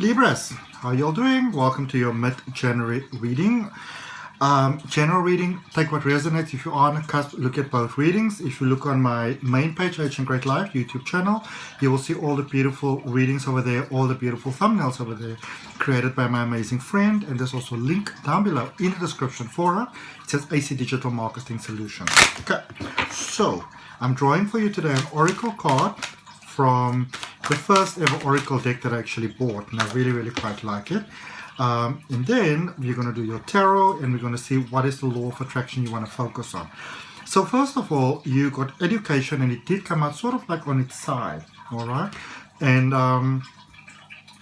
Libras, how y'all doing? Welcome to your mid-January reading. General reading, take what resonates. If you are on a cusp, look at both readings. If you look on my main page, ahngreatlife YouTube channel, you will see all the beautiful readings over there, all the beautiful thumbnails over there, created by my amazing friend. And there's also a link down below in the description for her. It says AC Digital Marketing Solutions. Okay, so I'm drawing for you today an oracle card from the first ever oracle deck that I actually bought, and I really quite like it. And then we're going to do your tarot, and we're going to see what is the law of attraction you want to focus on. So first of all, you got education, and it did come out sort of like on its side, all right? And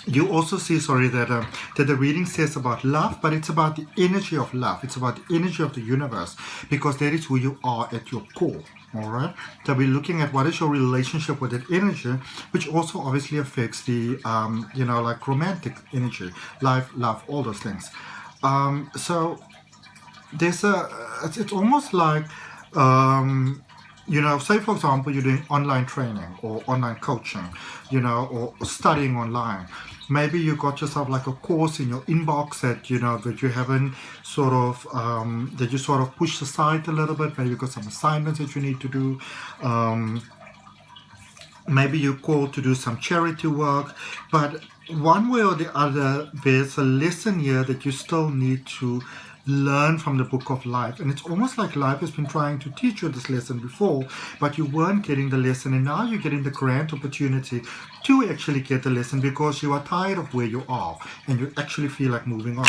you also see, that the reading says about love, but it's about the energy of love. It's about the energy of the universe, because that is who you are at your core. All right, so we're looking at what is your relationship with that energy, which also obviously affects the like romantic energy, life, love, all those things. So there's it's almost like say for example you're doing online training or online coaching, or studying online. Maybe you got yourself like a course in your inbox that that you haven't sort of that you sort of pushed aside a little bit. Maybe you got some assignments that you need to do. Maybe you're called to do some charity work, but one way or the other, there's a lesson here that you still need to learn from the book of life. And it's almost like life has been trying to teach you this lesson before, but you weren't getting the lesson, and now you're getting the grand opportunity to actually get the lesson, because you are tired of where you are and you actually feel like moving on.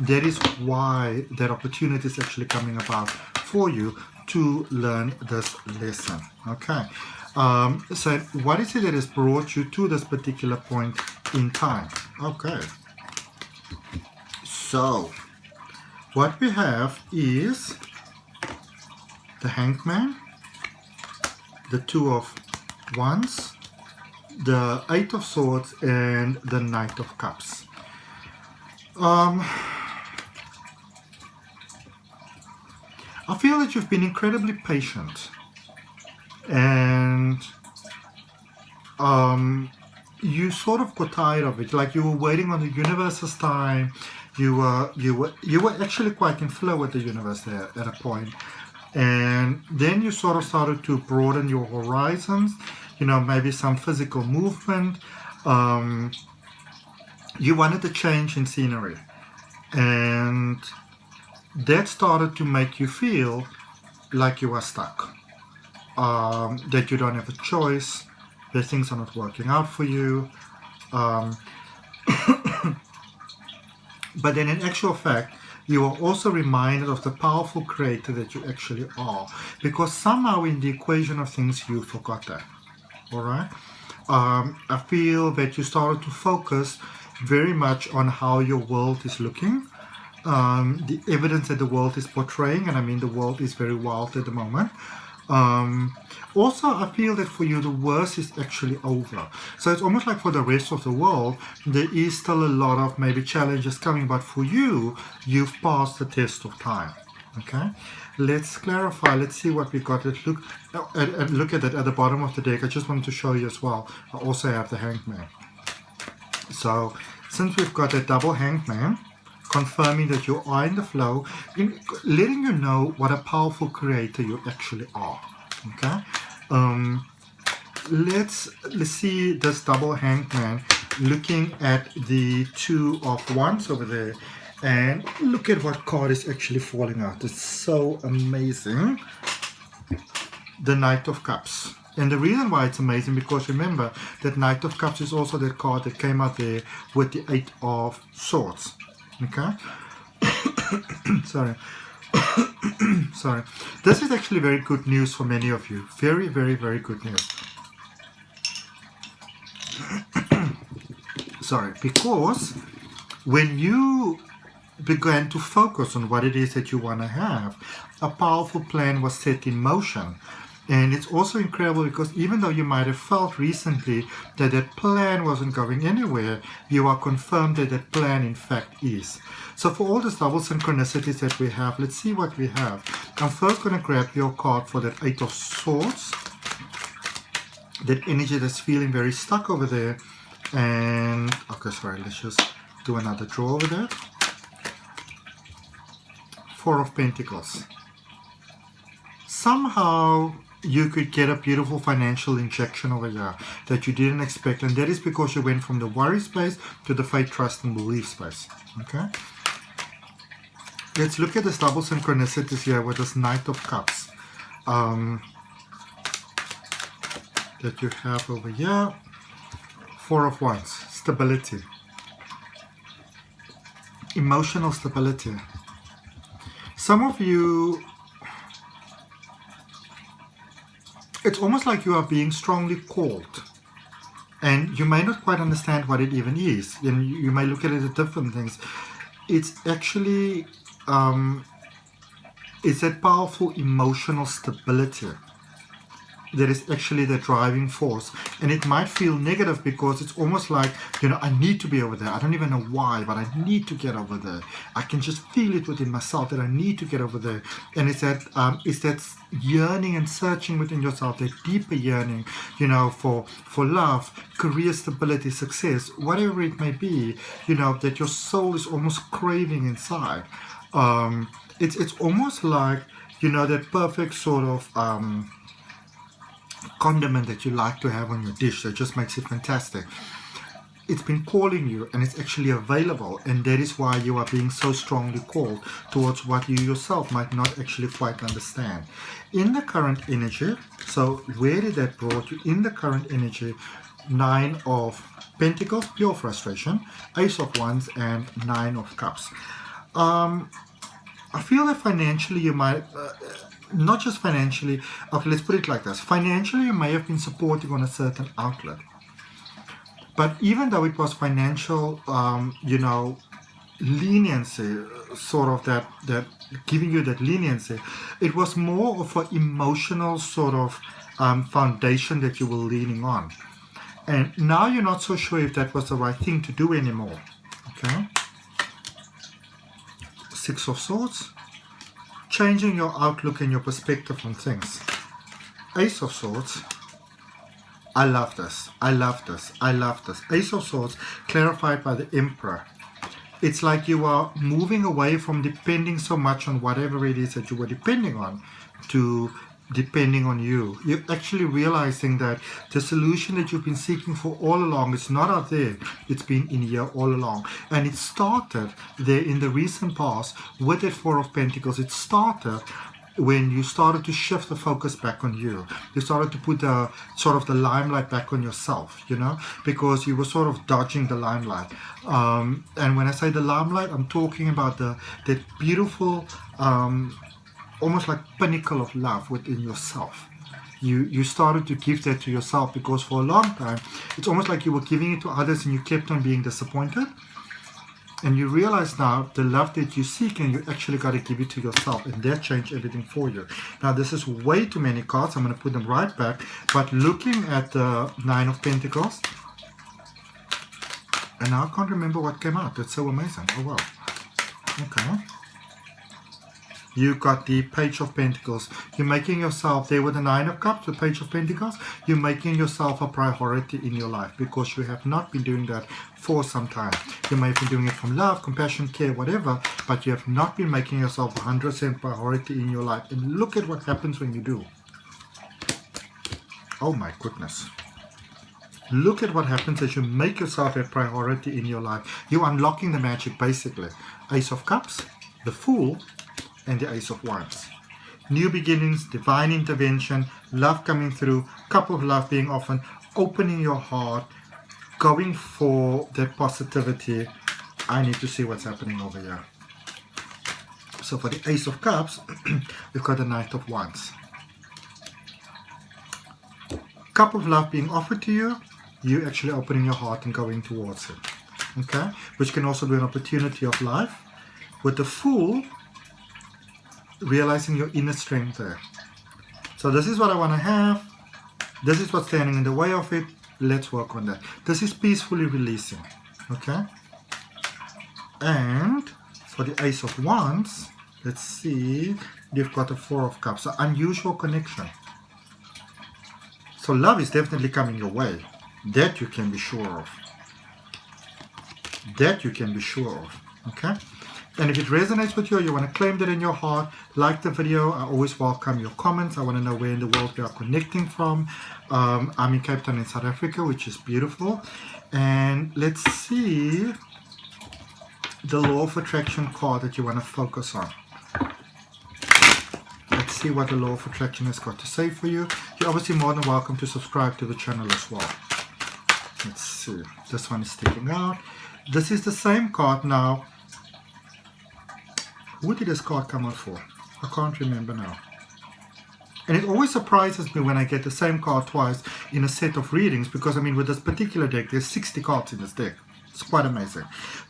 That is why that opportunity is actually coming about for you to learn this lesson. Okay, so what is it that has brought you to this particular point in time? Okay, so what we have is the Hangman, the Two of Wands, the Eight of Swords, and the Knight of Cups. I feel that you've been incredibly patient, and you sort of got tired of it. Like you were waiting on the universe's time. You were actually quite in flow with the universe there at a point, and then you sort of started to broaden your horizons. Maybe some physical movement. You wanted a change in scenery, and that started to make you feel like you are stuck. That you don't have a choice. That things are not working out for you. But then in actual fact, you are also reminded of the powerful creator that you actually are, because somehow in the equation of things you forgot that. All right. I feel that you started to focus very much on how your world is looking, the evidence that the world is portraying, and I mean the world is very wild at the moment. Also, I feel that for you the worst is actually over. So it's almost like for the rest of the world there is still a lot of maybe challenges coming, but for you, you've passed the test of time. Okay, let's clarify. Let's see what we got. Let's look at it at the bottom of the deck. I just wanted to show you as well. I also have the Hangman. So since we've got a double Hangman, confirming that you are in the flow, letting you know what a powerful creator you actually are. Okay, let's see this double Hangman looking at the Two of Wands over there, and look at what card is actually falling out. It's so amazing. The Knight of Cups. And the reason why it's amazing, because remember that Knight of Cups is also that card that came out there with the Eight of Swords. Okay. Sorry. Sorry. This is actually very good news for many of you. Very good news. Sorry, because when you began to focus on what it is that you want to have, a powerful plan was set in motion. And it's also incredible because even though you might have felt recently that that plan wasn't going anywhere, you are confirmed that that plan in fact is. So for all these double synchronicities that we have, let's see what we have. I'm first going to grab your card for that Eight of Swords. That energy that's feeling very stuck over there. And, okay, sorry, let's just do another draw over there. Four of Pentacles. Somehow you could get a beautiful financial injection over here that you didn't expect, and that is because you went from the worry space to the faith, trust, and belief space. Okay? Let's look at this double synchronicities here with this Knight of Cups that you have over here. Four of Wands, stability, emotional stability. Some of you, it's almost like you are being strongly called, and you may not quite understand what it even is, and you may look at it as different things. It's actually it's that powerful emotional stability that is actually the driving force. And it might feel negative because it's almost like, you know, I need to be over there. I don't even know why, but I need to get over there. I can just feel it within myself that I need to get over there. And it's that yearning and searching within yourself, that deeper yearning, you know, for love, career stability, success, whatever it may be, you know, that your soul is almost craving inside. It's almost like, you know, that perfect sort of condiment that you like to have on your dish that just makes it fantastic. It's been calling you, and it's actually available, and that is why you are being so strongly called towards what you yourself might not actually quite understand. In the current energy, so where did that brought you? In the current energy, Nine of Pentacles, pure frustration, Ace of Wands, and Nine of Cups. I feel that financially you might not just financially, okay, let's put it like this. Financially, you may have been supporting on a certain outlet. But even though it was financial, you know, leniency, sort of that giving you that leniency, it was more of an emotional sort of foundation that you were leaning on. And now you're not so sure if that was the right thing to do anymore. Okay? Six of Swords. Changing your outlook and your perspective on things. Ace of Swords. I love this. I love this. I love this. Ace of Swords clarified by the Emperor. It's like you are moving away from depending so much on whatever it is that you were depending on to depending on you. You're actually realizing that the solution that you've been seeking for all along is not out there. It's been in here all along. And it started there in the recent past with that Four of Pentacles. It started when you started to shift the focus back on you. You started to put the sort of the limelight back on yourself, you know, because you were sort of dodging the limelight. And when I say the limelight, I'm talking about that beautiful almost like pinnacle of love within yourself. You started to give that to yourself, because for a long time it's almost like you were giving it to others and you kept on being disappointed. And you realize now the love that you seek, and you actually got to give it to yourself, and that changed everything for you. Now this is way too many cards. I'm going to put them right back. But looking at the Nine of Pentacles, and now I can't remember what came out. It's so amazing. Oh wow. Okay. You got the Page of Pentacles. You're making yourself, there with the Nine of Cups, the Page of Pentacles, you're making yourself a priority in your life, because you have not been doing that for some time. You may have been doing it from love, compassion, care, whatever, but you have not been making yourself 100% priority in your life. And look at what happens when you do. Oh my goodness. Look at what happens as you make yourself a priority in your life. You're unlocking the magic, basically. Ace of Cups, the Fool, and the Ace of Wands. New beginnings, divine intervention, love coming through, cup of love being often, opening your heart, going for that positivity. I need to see what's happening over here. So for the Ace of Cups, we've got the Knight of Wands. Cup of love being offered to you, you actually opening your heart and going towards it. Okay? Which can also be an opportunity of life. With the Fool, realizing your inner strength there. So this is what I want to have. This is what's standing in the way of it. Let's work on that. This is peacefully releasing. Okay? And for the Ace of Wands, let's see. You've got the Four of Cups. So unusual connection. So love is definitely coming your way. That you can be sure of. That you can be sure of. Okay? And if it resonates with you, or you want to claim that in your heart, like the video. I always welcome your comments. I want to know where in the world you are connecting from. I'm in Cape Town in South Africa, which is beautiful. And let's see the law of attraction card that you want to focus on. Let's see what the law of attraction has got to say for you. You're obviously more than welcome to subscribe to the channel as well. Let's see. This one is sticking out. This is the same card now. Who did this card come out for? I can't remember now. And it always surprises me when I get the same card twice in a set of readings, because I mean with this particular deck there's 60 cards in this deck. It's quite amazing.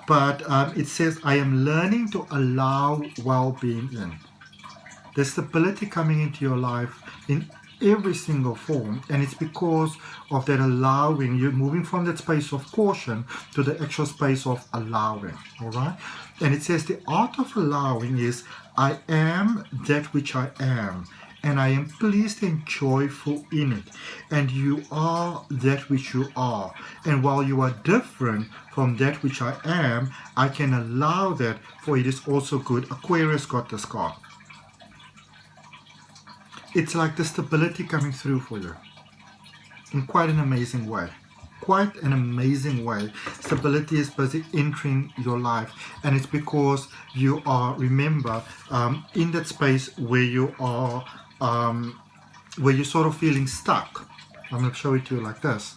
But it says, I am learning to allow well-being in. There's stability coming into your life in every single form, and it's because of that allowing. You're moving from that space of caution to the actual space of allowing. All right? And it says the art of allowing is, I am that which I am, and I am pleased and joyful in it, and you are that which you are, and while you are different from that which I am, I can allow that, for it is also good. Aquarius got this card. It's like the stability coming through for you in quite an amazing way. Quite an amazing way. Stability is busy entering your life, and it's because you are, remember, in that space where you are, where you're sort of feeling stuck. I'm going to show it to you like this.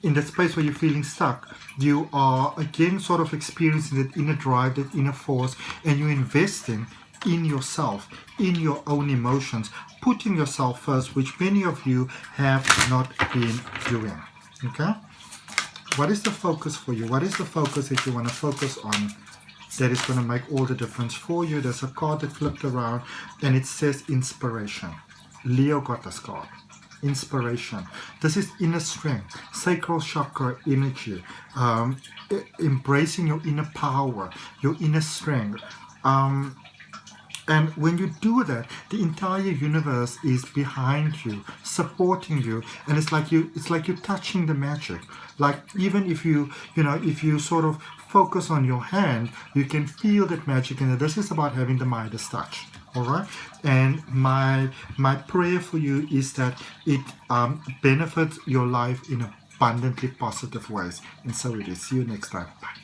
In that space where you're feeling stuck, you are again sort of experiencing that inner drive, that inner force, and you're investing in yourself, in your own emotions, putting yourself first, which many of you have not been doing. Okay? What is the focus for you? What is the focus that you want to focus on that is going to make all the difference for you? There's a card that flipped around and it says inspiration. Leo got this card. Inspiration. This is inner strength, sacral chakra energy, embracing your inner power, your inner strength. And when you do that, the entire universe is behind you, supporting you, and it's like you're touching the magic. Like even if if you sort of focus on your hand, you can feel that magic. And this is about having the Midas touch. All right. And my prayer for you is that it benefits your life in abundantly positive ways. And so it is. See you next time. Bye.